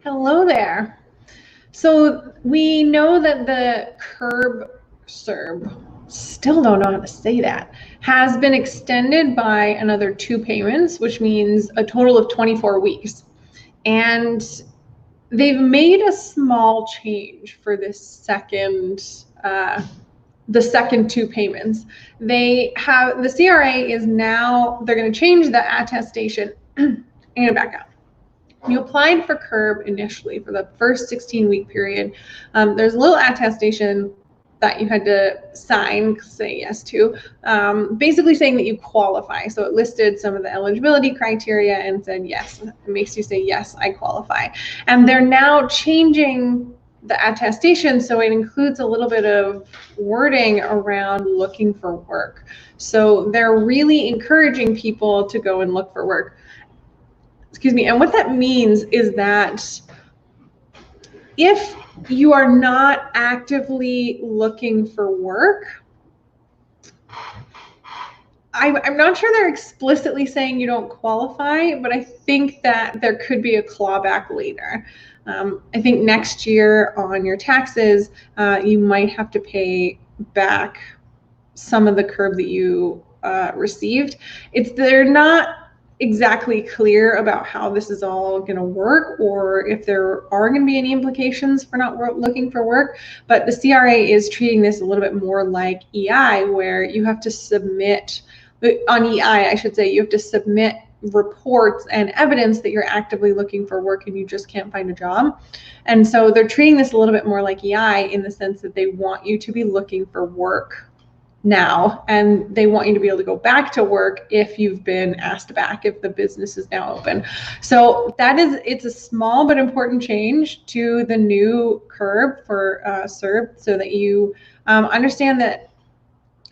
Hello there. So we know that the CERB, still don't know how to say that, has been extended by another 2 payments, which means a total of 24 weeks. And they've made a small change for this the second 2 payments. The CRA is now, they're going to change the attestation. I'm going to back up. You applied for CERB initially for the first 16-week period. There's a little attestation that you had to sign, say yes to, basically saying that you qualify. So it listed some of the eligibility criteria and said yes. It makes you say, yes, I qualify. And they're now changing the attestation so it includes a little bit of wording around looking for work. So they're really encouraging people to go and look for work. Excuse me. And what that means is that if you are not actively looking for work, I'm not sure they're explicitly saying you don't qualify, but I think that there could be a clawback later. I think next year on your taxes, you might have to pay back some of the CERB that you received. They're not exactly clear about how this is all going to work or if there are going to be any implications for not looking for work, but the CRA is treating this a little bit more like EI, where you have to submit, on EI I should say, you have to submit reports and evidence that you're actively looking for work and you just can't find a job. And so they're treating this a little bit more like EI in the sense that they want you to be looking for work now, and they want you to be able to go back to work if you've been asked back, if the business is now open. So it's a small but important change to the new CERB for CERB, so that you understand that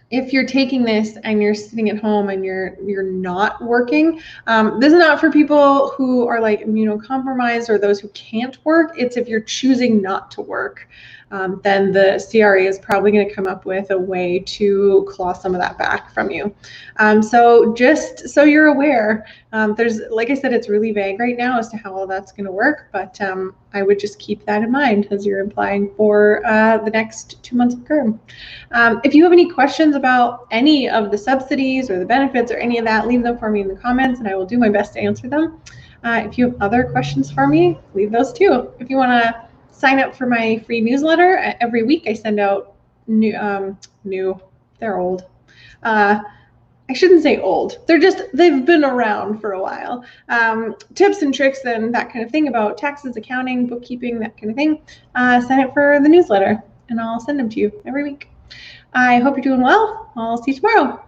if you're taking this and you're sitting at home and you're not working, this is not for people who are like immunocompromised or those who can't work. It's if you're choosing not to work, then the CRA is probably going to come up with a way to claw some of that back from you. So just so you're aware, there's, like I said, it's really vague right now as to how all that's going to work, but I would just keep that in mind as you're applying for the next 2 months of CERB. If you have any questions about any of the subsidies or the benefits or any of that, leave them for me in the comments and I will do my best to answer them. If you have other questions for me, leave those too. If you want to sign up for my free newsletter, every week I send out they're old. I shouldn't say old. They've been around for a while. Tips and tricks and that kind of thing about taxes, accounting, bookkeeping, that kind of thing. Sign up for the newsletter and I'll send them to you every week. I hope you're doing well. I'll see you tomorrow.